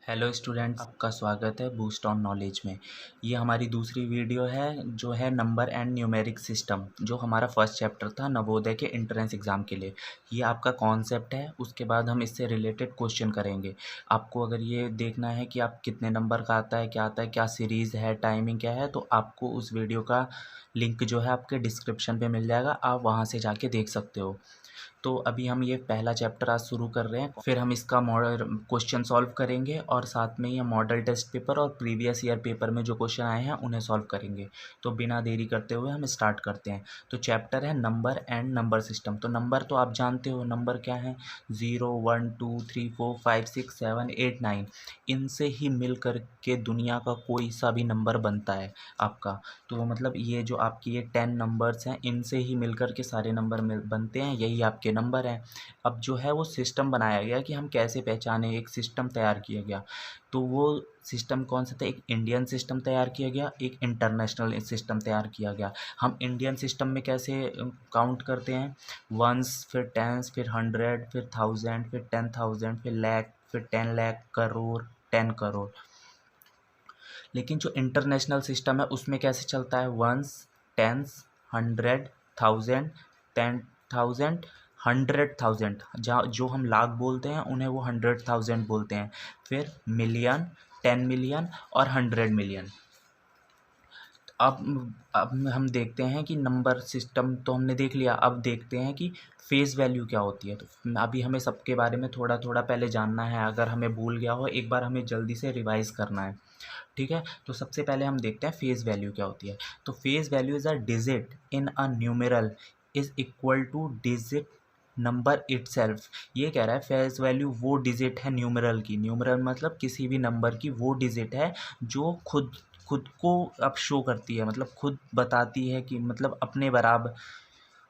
Hello students, आपका स्वागत है बूस्ट ऑन नॉलेज में। ये हमारी दूसरी वीडियो है जो है नंबर एंड न्यूमेरिक सिस्टम, जो हमारा फर्स्ट चैप्टर था नवोदय के एंट्रेंस एग्ज़ाम के लिए। ये आपका कॉन्सेप्ट है, उसके बाद हम इससे रिलेटेड क्वेश्चन करेंगे। आपको अगर ये देखना है कि आप कितने नंबर का आता है, क्या सीरीज़ है, टाइमिंग क्या है, तो आपको उस वीडियो का लिंक जो है आपके डिस्क्रिप्शन पे मिल जाएगा, आप वहाँ से जाके देख सकते हो। तो अभी हम ये पहला चैप्टर आज शुरू कर रहे हैं, फिर हम इसका मॉडल क्वेश्चन सॉल्व करेंगे और साथ में ये मॉडल टेस्ट पेपर और प्रीवियस ईयर पेपर में जो क्वेश्चन आए हैं उन्हें सॉल्व करेंगे। तो बिना देरी करते हुए हम स्टार्ट करते हैं। तो चैप्टर है नंबर एंड नंबर सिस्टम। तो नंबर तो आप जानते हो, नंबर क्या है, 0 1 2 3 4 5 6 7 8 9। इनसे ही मिल कर के दुनिया का कोई सा भी नंबर बनता है आपका। तो मतलब ये जो आपकी ये 10 नंबर्स हैं, इनसे ही मिलकर के सारे नंबर बनते हैं, यही आपके नंबर हैं। अब जो है वो सिस्टम बनाया गया कि हम कैसे पहचानें, एक सिस्टम तैयार किया गया। तो वो सिस्टम कौन सा था, एक इंडियन सिस्टम तैयार किया गया, एक इंटरनेशनल सिस्टम तैयार किया गया। हम इंडियन सिस्टम में कैसे काउंट करते हैं, वंस, फिर टेंस, फिर 100, फिर 1000, फिर 10,000, फिर लाख, फिर 10 लाख, करोड़, 10 करोड़। लेकिन जो इंटरनेशनल सिस्टम है उसमें कैसे चलता है, वंस, टेंस, 100, 1000, 10,000, 100,000। जहाँ जो हम लाख बोलते हैं उन्हें वो 100,000 बोलते हैं। फिर मिलियन, 10 मिलियन और 100 मिलियन। अब हम देखते हैं कि नंबर सिस्टम तो हमने देख लिया, अब देखते हैं कि फेस वैल्यू क्या होती है। तो अभी हमें सबके बारे में थोड़ा थोड़ा पहले जानना है, अगर हमें भूल गया हो एक बार हमें जल्दी से रिवाइज करना है। ठीक है, तो सबसे पहले हम देखते हैं फेस वैल्यू क्या होती है। तो face value is a digit in a numeral is equal two digit number itself. ये कह रहा है फेस वैल्यू वो डिजिट है न्यूमेरल की, न्यूमेरल मतलब किसी भी नंबर की वो डिजिट है जो खुद खुद को अब शो करती है, मतलब खुद बताती है कि मतलब अपने बराबर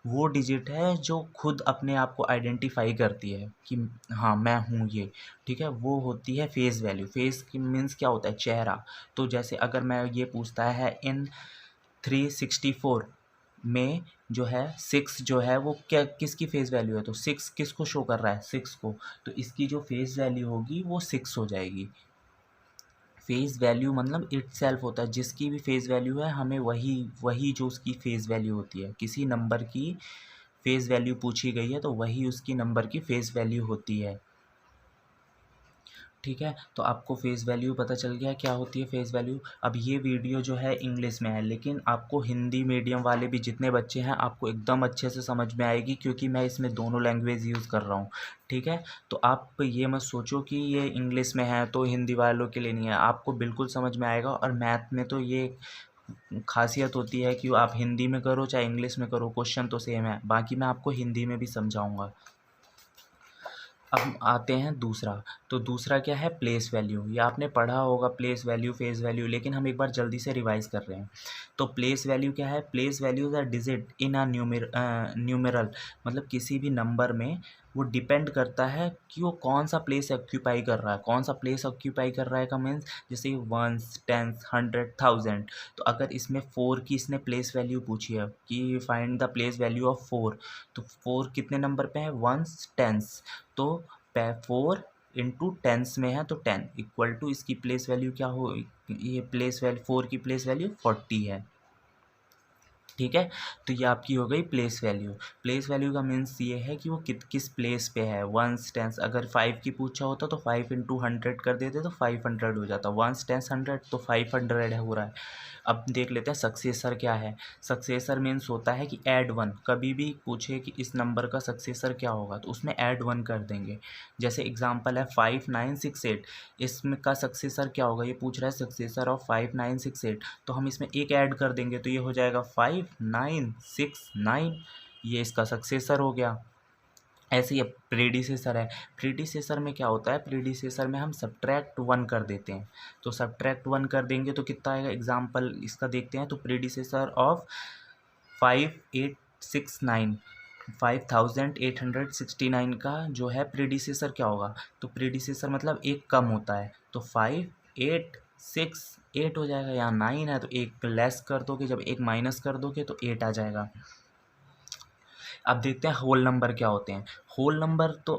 वो डिजिट है जो खुद अपने आप को आइडेंटिफाई करती है कि हाँ मैं हूँ ये। ठीक है, वो होती है फेस वैल्यू। फेस की मीन्स क्या होता है, चेहरा। तो जैसे अगर मैं ये पूछता है इन 364 में जो है 6 जो है वो क्या किसकी फेस वैल्यू है, तो 6 किसको शो कर रहा है, 6 को। तो इसकी जो फेस वैल्यू होगी वो 6 हो जाएगी। फेस वैल्यू मतलब इटसेल्फ होता है, जिसकी भी फेस वैल्यू है हमें वही वही जो उसकी फेस वैल्यू होती है। किसी नंबर की फेस वैल्यू पूछी गई है तो वही उसकी नंबर की फेस वैल्यू होती है। ठीक है, तो आपको फेस वैल्यू पता चल गया क्या होती है फेस वैल्यू। अब ये वीडियो जो है इंग्लिश में है, लेकिन आपको हिंदी मीडियम वाले भी जितने बच्चे हैं आपको एकदम अच्छे से समझ में आएगी, क्योंकि मैं इसमें दोनों लैंग्वेज यूज़ कर रहा हूँ। ठीक है, तो आप ये मत सोचो कि ये इंग्लिश में है तो हिंदी वालों के लिए नहीं है, आपको बिल्कुल समझ में आएगा। और मैथ में तो ये खासियत होती है कि आप हिंदी में करो चाहे इंग्लिश में करो, क्वेश्चन तो सेम है। बाकी मैं आपको हिंदी में भी समझाऊँगा। अब आते हैं दूसरा। तो दूसरा क्या है, प्लेस वैल्यू। ये आपने पढ़ा होगा प्लेस वैल्यू, फेस वैल्यू, लेकिन हम एक बार जल्दी से रिवाइज कर रहे हैं। तो प्लेस वैल्यू क्या है, place value is a digit in a numeral. मतलब किसी भी नंबर में वो डिपेंड करता है कि वो कौन सा प्लेस ऑक्यूपाई कर रहा है। कौन सा प्लेस ऑक्यूपाई कर रहा है का मीन्स जैसे वंस, टेंस, 100, 1000। तो अगर इसमें 4 की इसने प्लेस वैल्यू पूछी है कि find the place value of 4, तो 4 कितने नंबर पे है, वंस, टेंस। तो 4 इंटू टेंस में है तो 10 इक्वल टू इसकी प्लेस वैल्यू क्या हो, ये प्लेस वैल्यू 4 की प्लेस वैल्यू 40 है। ठीक है, तो ये आपकी हो गई प्लेस वैल्यू। प्लेस वैल्यू का मीन्स ये है कि वो किस प्लेस पे है। वंस, टेंस, अगर 5 की पूछा होता तो 5 इंटू 100 कर देते तो 500 हो जाता। वंस, टेंस, 100 तो 500 है हो रहा है। अब देख लेते हैं सक्सेसर क्या है। सक्सेसर मीन्स होता है कि ऐड 1। कभी भी पूछे कि इस नंबर का सक्सेसर क्या होगा तो उसमें ऐड 1 कर देंगे। जैसे एग्जांपल है 5968, इसमें का सक्सेसर क्या होगा, ये पूछ रहा है सक्सेसर ऑफ 5968, तो हम इसमें एक ऐड कर देंगे तो ये हो जाएगा 5969, ये इसका सक्सेसर हो गया। ऐसे ही अब प्रीडिसेसर है। प्रीडिसेसर में क्या होता है, प्रीडिसेसर में हम सब्ट्रैक्ट 1 कर देते हैं। तो सब्ट्रैक्ट 1 कर देंगे तो कितना आएगा, एग्जाम्पल इसका देखते हैं। तो प्रीडिसेसर ऑफ 5869, 5869 का जो है प्रीडिसेसर क्या होगा, तो प्रीडिसेसर मतलब एक कम होता है तो 5868 हो जाएगा। यहाँ 9 है तो एक लेस कर दोगे, जब एक माइनस कर दोगे तो 8 आ जाएगा। अब देखते हैं होल नंबर क्या होते हैं। होल नंबर तो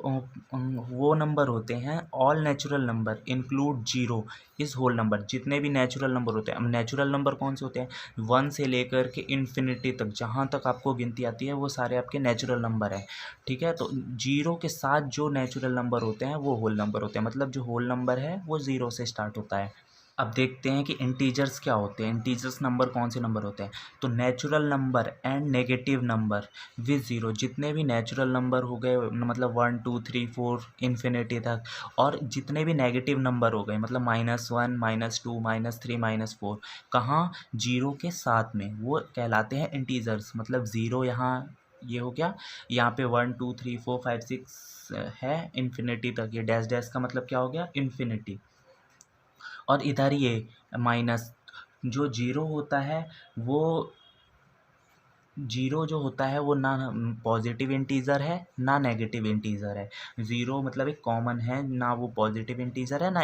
वो नंबर होते हैं, all natural number include zero is whole number. जितने भी नेचुरल नंबर होते हैं, अब नेचुरल नंबर कौन से होते हैं, 1 से लेकर के इन्फिनिटी तक, जहाँ तक आपको गिनती आती है वो सारे आपके नेचुरल नंबर हैं। ठीक है, तो जीरो के साथ जो नेचुरल नंबर होते हैं वो होल नंबर होते हैं, मतलब जो होल नंबर है वो ज़ीरो से स्टार्ट होता है। अब देखते हैं कि इंटीजर्स क्या होते हैं। इंटीजर्स नंबर कौन से नंबर होते हैं, तो natural number and negative number with zero. जितने भी नेचुरल नंबर हो गए, मतलब 1 2 3 4 इन्फिनिटी तक, और जितने भी नेगेटिव नंबर हो गए, मतलब -1 -2 -3 -4, कहाँ, जीरो के साथ में, वो कहलाते हैं इंटीजर्स। मतलब ज़ीरो यहाँ ये हो गया, यहाँ पे 1 2 3 4 5 6 है इन्फिनिटी तक, ये डैश डैश का मतलब क्या हो गया, इन्फिनिटी। और इधर ये माइनस, जो जीरो होता है वो, जीरो जो होता है वो ना पॉजिटिव इंटीज़र है ना नेगेटिव इंटीज़र है। ज़ीरो मतलब एक कॉमन है, ना वो पॉजिटिव इंटीज़र है ना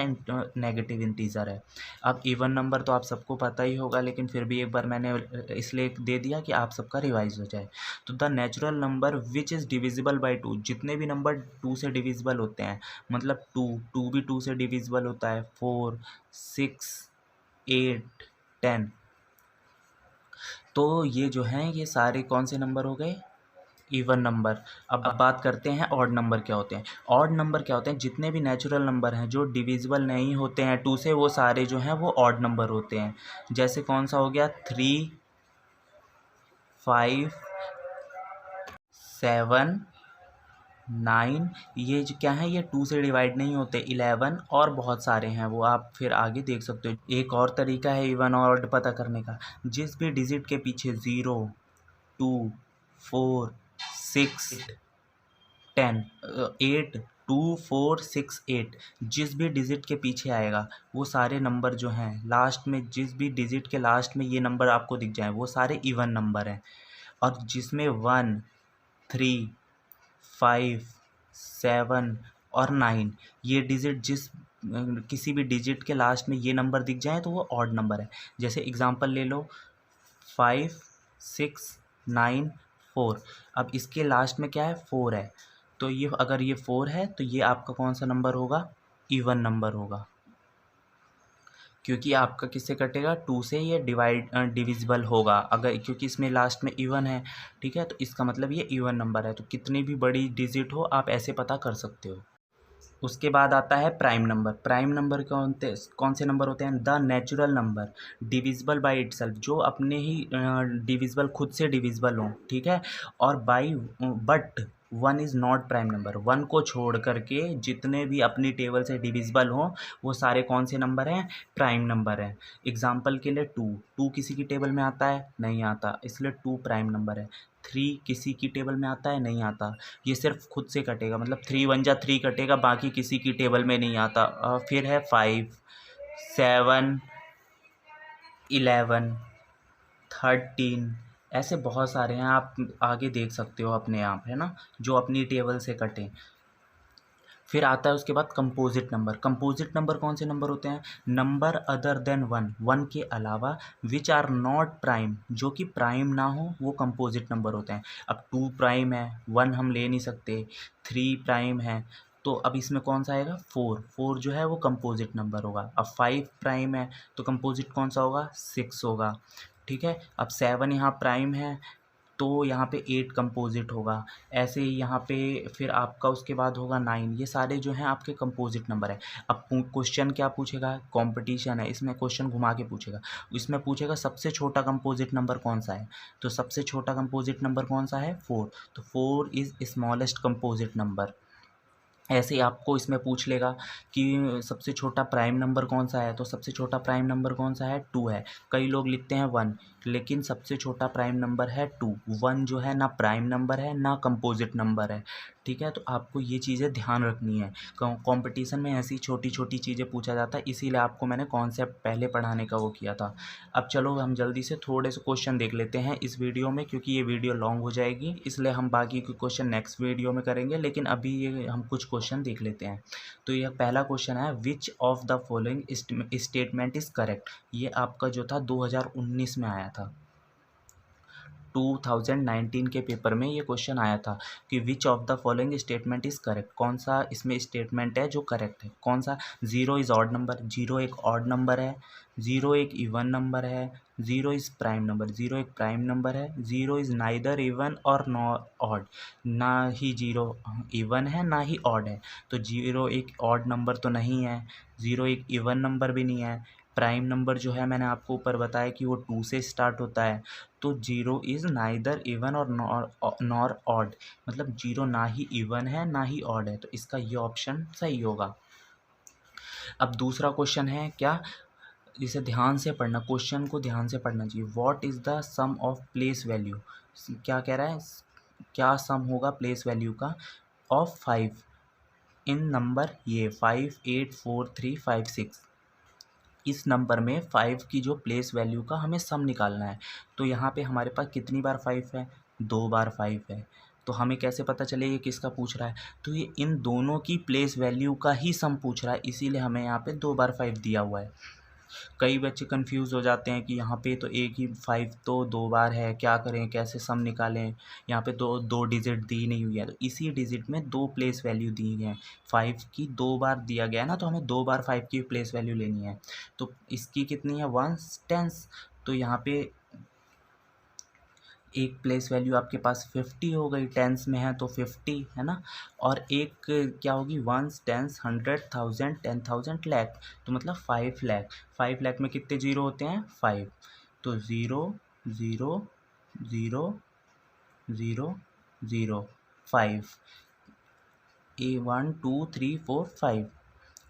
नेगेटिव इंटीज़र है। अब इवन नंबर तो आप सबको पता ही होगा, लेकिन फिर भी एक बार मैंने इसलिए दे दिया कि आप सबका रिवाइज हो जाए। तो the natural number which is divisible by two, जितने भी नंबर टू से डिविजिबल होते हैं, मतलब टू भी टू से डिविजिबल होता है, 4 6 8 10। तो ये जो हैं ये सारे कौन से नंबर हो गए, इवन नंबर। अब बात करते हैं ऑड नंबर क्या होते हैं। ऑड नंबर क्या होते हैं, जितने भी नेचुरल नंबर हैं जो डिविजिबल नहीं होते हैं टू से, वो सारे जो हैं वो ऑड नंबर होते हैं। जैसे कौन सा हो गया, 3 5 7 9, ये जो क्या है, ये टू से डिवाइड नहीं होते। 11 और बहुत सारे हैं, वो आप फिर आगे देख सकते हो। एक और तरीका है इवन और ऑड पता करने का, जिस भी डिजिट के पीछे 0 2 4 6 10 8 2 4 6 8, जिस भी डिजिट के पीछे आएगा वो सारे नंबर जो हैं लास्ट में, जिस भी डिजिट के लास्ट में ये नंबर आपको दिख जाए वो सारे इवन नंबर हैं। और जिसमें 1 3 5 7 और 9, ये डिजिट किसी भी डिजिट के लास्ट में ये नंबर दिख जाए तो वो ऑड नंबर है। जैसे एग्जांपल ले लो, 5 6 9 4। अब इसके लास्ट में क्या है, 4 है, तो ये अगर ये 4 है तो ये आपका कौन सा नंबर होगा, इवन नंबर होगा, क्योंकि आपका किससे कटेगा, टू से ये डिविजिबल होगा अगर, क्योंकि इसमें लास्ट में इवन है। ठीक है, तो इसका मतलब ये इवन नंबर है। तो कितनी भी बड़ी डिजिट हो आप ऐसे पता कर सकते हो। उसके बाद आता है प्राइम नंबर। प्राइम नंबर कौन से नंबर होते हैं, the natural number divisible by itself, जो अपने ही डिविजिबल, खुद से डिविजिबल हों। ठीक है, और by, but 1 is not prime number, 1 को छोड़ करके जितने भी अपनी टेबल से डिविजिबल हों वो सारे कौन से नंबर हैं, प्राइम नंबर हैं। एग्जाम्पल के लिए 2 किसी की टेबल में आता है, नहीं आता, इसलिए 2 प्राइम नंबर है। 3 किसी की टेबल में आता है, नहीं आता, ये सिर्फ खुद से कटेगा, मतलब 3 1 जा 3 कटेगा, बाकी किसी की टेबल में नहीं आता। फिर है 5 7 11 13, ऐसे बहुत सारे हैं, आप आगे देख सकते हो अपने आप, है ना, जो अपनी टेबल से कटें। फिर आता है उसके बाद कंपोजिट नंबर। कंपोजिट नंबर कौन से नंबर होते हैं, नंबर अदर देन 1 के अलावा, विच आर नॉट प्राइम, जो कि प्राइम ना हो, वो कंपोजिट नंबर होते हैं। अब 2 प्राइम है, 1 हम ले नहीं सकते, 3 प्राइम है, तो अब इसमें कौन सा आएगा, 4 जो है वो कंपोजिट नंबर होगा। अब 5 प्राइम है तो कंपोजिट कौन सा होगा, 6 होगा। ठीक है, अब 7 यहाँ प्राइम है तो यहाँ पे 8 कंपोजिट होगा। ऐसे ही यहाँ पे फिर आपका उसके बाद होगा 9। ये सारे जो हैं आपके कंपोजिट नंबर है। अब क्वेश्चन क्या पूछेगा, कंपटीशन है, इसमें क्वेश्चन घुमा के पूछेगा। इसमें पूछेगा सबसे छोटा कंपोजिट नंबर कौन सा है, तो सबसे छोटा कंपोजिट नंबर कौन सा है, 4, तो 4 इज़ स्मॉलेस्ट कंपोजिट नंबर। ऐसे ही आपको इसमें पूछ लेगा कि सबसे छोटा प्राइम नंबर कौन सा है, तो सबसे छोटा प्राइम नंबर कौन सा है, 2 है। कई लोग लिखते हैं 1, लेकिन सबसे छोटा प्राइम नंबर है 2। 1 जो है ना प्राइम नंबर है ना कंपोजिट नंबर है। ठीक है, तो आपको ये चीज़ें ध्यान रखनी है। कंपटीशन में ऐसी छोटी छोटी चीज़ें पूछा जाता है, इसीलिए आपको मैंने कॉन्सेप्ट पहले पढ़ाने का वो किया था। अब चलो हम जल्दी से थोड़े से क्वेश्चन देख लेते हैं इस वीडियो में, क्योंकि ये वीडियो लॉन्ग हो जाएगी, इसलिए हम बाकी के क्वेश्चन नेक्स्ट वीडियो में करेंगे, लेकिन अभी ये हम कुछ क्वेश्चन देख लेते हैं। तो यह पहला क्वेश्चन है, which of the following statement is correct. ये आपका जो था 2019 में आया था। 2019 के पेपर में ये क्वेश्चन आया था कि which of the following statement is correct, कौन सा इसमें स्टेटमेंट है जो करेक्ट है, कौन सा। 0 इज़ ऑड नंबर, 0 एक ऑड नंबर है, 0 एक इवन नंबर है, 0 इज़ प्राइम नंबर, 0 एक प्राइम नंबर है, 0 इज़ नाइदर इवन और नॉट ऑड, ना ही 0 इवन है ना ही ऑड है। तो 0 एक ऑड नंबर तो नहीं है, 0 एक इवन नंबर भी नहीं है, प्राइम नंबर जो है मैंने आपको ऊपर बताया कि वो 2 से स्टार्ट होता है। तो 0 इज़ नाइदर इवन और नॉर ऑड, मतलब 0 ना ही इवन है ना ही ऑड है, तो इसका ये ऑप्शन सही होगा। अब दूसरा क्वेश्चन है क्या, इसे ध्यान से पढ़ना, क्वेश्चन को ध्यान से पढ़ना चाहिए। What is the sum of place value, क्या कह रहा है, क्या सम होगा प्लेस वैल्यू का ऑफ 5 इन नंबर ये 5, 8, 4, 3, 5, 6। इस नंबर में 5 की जो प्लेस वैल्यू का हमें सम निकालना है। तो यहाँ पे हमारे पास कितनी बार 5 है, 2 बार 5 है। तो हमें कैसे पता चले ये किसका पूछ रहा है, तो ये इन दोनों की प्लेस वैल्यू का ही सम पूछ रहा है, इसीलिए हमें यहाँ पे 2 बार 5 दिया हुआ है। कई बच्चे कंफ्यूज हो जाते हैं कि यहाँ पे तो एक ही 5 तो 2 बार है, क्या करें, कैसे सम निकालें, यहाँ पे तो 2 डिजिट दी नहीं हुई है, तो इसी डिजिट में 2 प्लेस वैल्यू दी है, 5 की 2 बार दिया गया है ना, तो हमें 2 बार 5 की प्लेस वैल्यू लेनी है। तो इसकी कितनी है 1/10, तो यहाँ पे एक प्लेस वैल्यू आपके पास 50 हो गई, टेंस में है तो 50 है ना, और एक क्या होगी 1, 10, 100, 1000, 10,000, लाख, तो मतलब 5 लाख। 5 लाख में कितने जीरो होते हैं 5, तो 0 0 0 0 0 5, 1 2 3 4 5,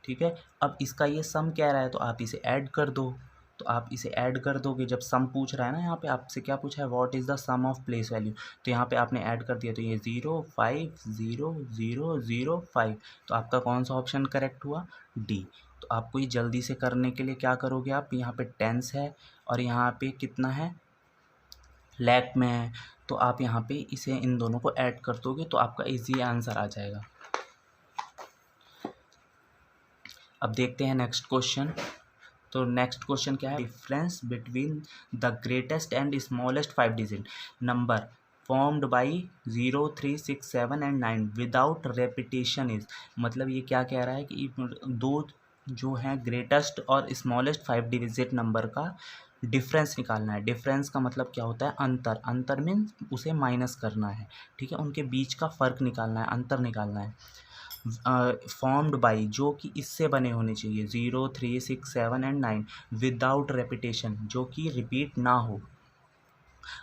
ठीक है। अब इसका ये सम कह रहा है तो आप इसे ऐड कर दो, तो आप इसे ऐड कर दोगे, जब सम पूछ रहा है ना, यहाँ पे आपसे क्या पूछा है, what is the sum of place value, तो यहाँ पे आपने ऐड कर दिया, तो ये 0 5 0 0 0 5, तो आपका कौन सा ऑप्शन करेक्ट हुआ, डी। तो आपको ये जल्दी से करने के लिए क्या करोगे आप, यहाँ पे टेंस है और यहाँ पे कितना है लैख में है, तो आप यहाँ पे इसे इन दोनों को ऐड कर दोगे तो आपका ईजी आंसर आ जाएगा। अब देखते हैं नेक्स्ट क्वेश्चन। तो नेक्स्ट क्वेश्चन क्या है, difference between the greatest and smallest 5 digit number formed by 0, 3, 6, 7 and 9 without repetition is, मतलब ये क्या कह रहा है कि दो जो हैं ग्रेटेस्ट और स्मॉलेस्ट 5 डिजिट नंबर का डिफरेंस निकालना है। डिफरेंस का मतलब क्या होता है, अंतर, अंतर मीन्स उसे माइनस करना है, ठीक है, उनके बीच का फ़र्क निकालना है, अंतर निकालना है। फॉर्म्ड बाई, जो कि इससे बने होने चाहिए 0, 3, 6, 7 एंड 9 विदाउट रेपिटेशन, जो कि रिपीट ना हो।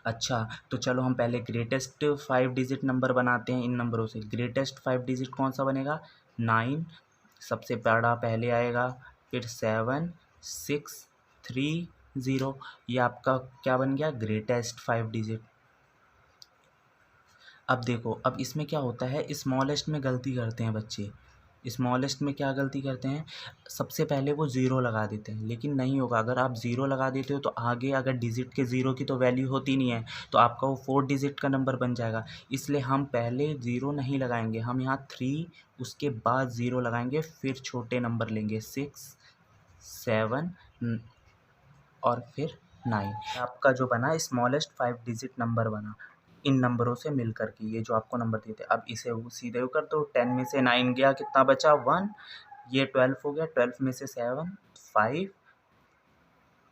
अच्छा, तो चलो हम पहले ग्रेटेस्ट 5 डिजिट नंबर बनाते हैं इन नंबरों से। ग्रेटेस्ट 5 डिजिट कौन सा बनेगा, 9 सबसे बड़ा पहले आएगा, फिर 7, 6, 3, 0, ये आपका क्या बन गया ग्रेटेस्ट 5 डिजिट। अब देखो, अब इसमें क्या होता है, स्मॉलेस्ट में गलती करते हैं बच्चे। स्मॉलेस्ट में क्या गलती करते हैं, सबसे पहले वो ज़ीरो लगा देते हैं, लेकिन नहीं होगा। अगर आप ज़ीरो लगा देते हो तो आगे अगर डिजिट के ज़ीरो की तो वैल्यू होती नहीं है, तो आपका वो 4 डिजिट का नंबर बन जाएगा। इसलिए हम पहले ज़ीरो नहीं लगाएंगे, हम यहाँ 3 उसके बाद ज़ीरो लगाएंगे, फिर छोटे नंबर लेंगे 6, 7 और फिर 9। आपका जो बना स्मॉलेस्ट 5 डिजिट नंबर बना इन नंबरों से मिल कर के, ये जो आपको नंबर दिए थे। अब इसे सीधे कर दो, 10 में से 9 गया, कितना बचा 1, ये 12 हो गया, 12 में से 7 5,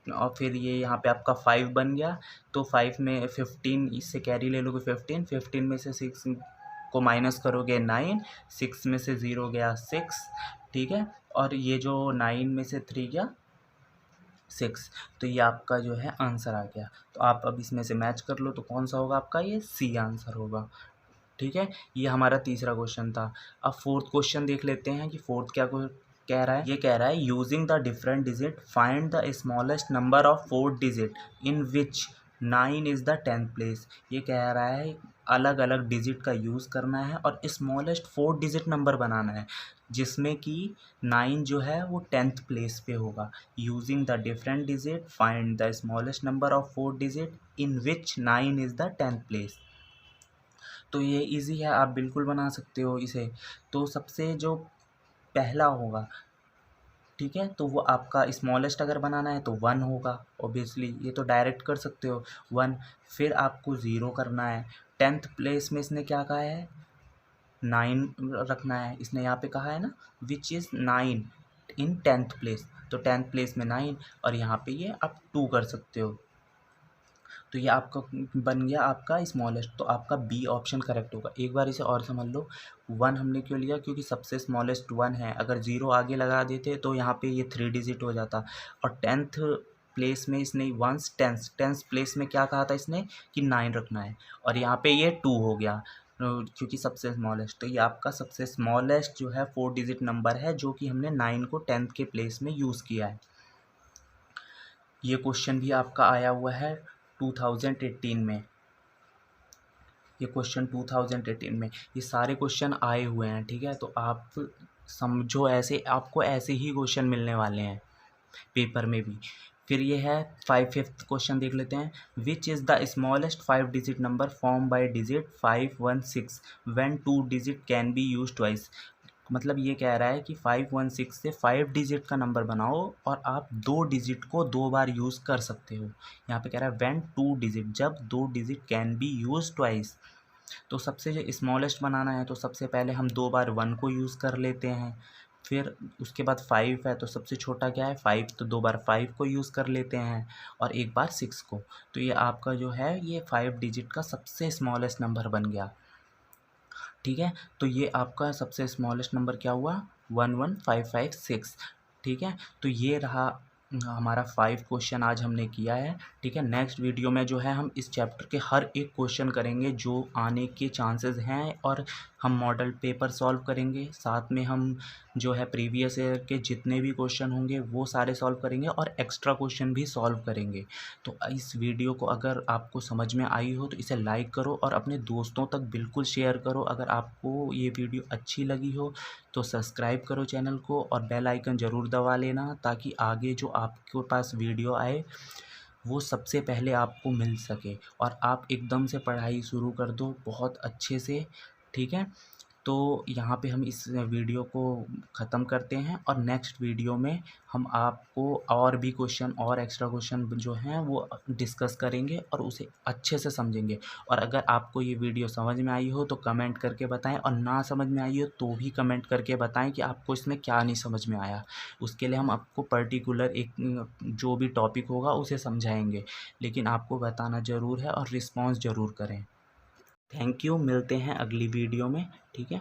और फिर ये यहाँ पे आपका 5 बन गया, तो 5 में 15 इससे कैरी ले लोगे 15, 15 में से 6 को माइनस करोगे 9, 6 में से 0 गया 6, ठीक है, और ये जो 9 में से 3 गया 6, तो ये आपका जो है आंसर आ गया। तो आप अब इसमें से मैच कर लो, तो कौन सा होगा आपका, ये सी आंसर होगा, ठीक है। ये हमारा तीसरा क्वेश्चन था। अब फोर्थ क्वेश्चन देख लेते हैं कि फोर्थ क्या कह रहा है। ये कह रहा है using the different digit find the smallest number of 4 digit in which 9 is the 10th place. ये कह रहा है अलग अलग डिजिट का यूज़ करना है और स्मॉलेस्ट 4 डिजिट नंबर बनाना है जिसमें कि 9 जो है वो 10th प्लेस पे होगा। Using the different digit find the smallest number of 4 digit in which 9 is the 10th place. तो ये इजी है, आप बिल्कुल बना सकते हो इसे। तो सबसे जो पहला होगा ठीक है, तो वो आपका स्मॉलेस्ट अगर बनाना है तो 1 होगा ऑब्वियसली, ये तो डायरेक्ट कर सकते हो 1। फिर आपको 0 करना है। 10th प्लेस में इसने क्या कहा है, 9 रखना है। इसने यहाँ पे कहा है ना which is 9 in 10th place, तो 10th प्लेस में 9 और यहाँ पे ये आप 2 कर सकते हो। तो ये आपका बन गया आपका स्मॉलेस्ट, तो आपका बी ऑप्शन करेक्ट होगा। एक बार इसे और समझ लो, 1 हमने क्यों लिया, क्योंकि सबसे स्मॉलेस्ट 1 है। अगर 0 आगे लगा देते तो यहाँ पे ये 3 डिजिट हो जाता। और 10th प्लेस में इसने वंस 10th प्लेस में क्या कहा था इसने कि 9 रखना है, और यहाँ पे ये 2 हो गया क्योंकि सबसे स्मॉलेस्ट। तो ये आपका सबसे स्मॉलेस्ट जो है 4 डिजिट नंबर है, जो कि हमने 9 को 10th के प्लेस में यूज़ किया है। ये क्वेश्चन भी आपका आया हुआ है 2018 में। ये क्वेश्चन 2018 में, ये सारे क्वेश्चन आए हुए हैं, ठीक है। तो आप समझो, ऐसे आपको ऐसे ही क्वेश्चन मिलने वाले हैं पेपर में भी। फिर ये है 5th क्वेश्चन देख लेते हैं। Which is the smallest 5 digit number form by digit 516 when 2 digit can be use twice. मतलब ये कह रहा है कि 516 से 5 डिजिट का नंबर बनाओ और आप 2 डिजिट को 2 बार यूज़ कर सकते हो। यहाँ पे कह रहा है व्हेन 2 डिजिट, जब 2 digit can be use twice. तो सबसे जो स्मॉलेस्ट बनाना है तो सबसे पहले हम 2 बार 1 को यूज़ कर लेते हैं। फिर उसके बाद 5 है, तो सबसे छोटा क्या है 5, तो 2 बार 5 को यूज़ कर लेते हैं और 1 बार 6 को। तो ये आपका जो है ये 5 डिजिट का सबसे स्मॉलेस्ट नंबर बन गया, ठीक है। तो ये आपका सबसे स्मॉलेस्ट नंबर क्या हुआ, 11556, ठीक है। तो ये रहा हमारा 5 क्वेश्चन आज हमने किया है, ठीक है। नेक्स्ट वीडियो में जो है हम इस चैप्टर के हर एक क्वेश्चन करेंगे जो आने के चांसेस हैं, और हम मॉडल पेपर सॉल्व करेंगे। साथ में हम जो है प्रीवियस ईयर के जितने भी क्वेश्चन होंगे वो सारे सॉल्व करेंगे और एक्स्ट्रा क्वेश्चन भी सॉल्व करेंगे। तो इस वीडियो को अगर आपको समझ में आई हो तो इसे लाइक करो और अपने दोस्तों तक बिल्कुल शेयर करो। अगर आपको ये वीडियो अच्छी लगी हो तो सब्सक्राइब करो चैनल को और बेल आइकन ज़रूर दबा लेना, ताकि आगे जो आपके पास वीडियो आए वो सबसे पहले आपको मिल सके और आप एकदम से पढ़ाई शुरू कर दो बहुत अच्छे से, ठीक है। तो यहाँ पे हम इस वीडियो को ख़त्म करते हैं और नेक्स्ट वीडियो में हम आपको और भी क्वेश्चन और एक्स्ट्रा क्वेश्चन जो हैं वो डिस्कस करेंगे और उसे अच्छे से समझेंगे। और अगर आपको ये वीडियो समझ में आई हो तो कमेंट करके बताएं, और ना समझ में आई हो तो भी कमेंट करके बताएं कि आपको इसमें क्या नहीं समझ में आया। उसके लिए हम आपको पर्टिकुलर एक जो भी टॉपिक होगा उसे समझाएंगे, लेकिन आपको बताना ज़रूर है और रिस्पॉन्स ज़रूर करें। थैंक यू, मिलते हैं अगली वीडियो में, ठीक है।